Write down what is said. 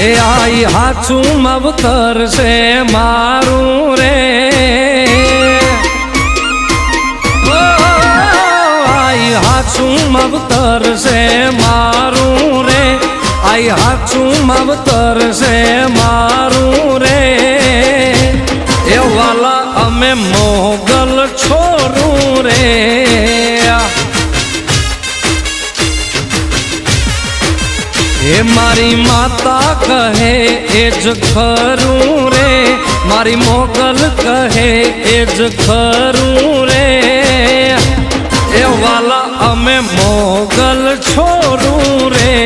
એ આઈ હાચું માવતર છે મારું રે, આઈ હાચું માવતર છે મારું રે, આઈ હાચું માવતર છે મારું રે। એ વાલા અમે મોગલ છોરું રે, એ મારી માતા કહે એ જ ખરું રે, મારી મોગલ કહે એ જ ખરું રે। એ વાલા અમે મોગલ છોરું રે।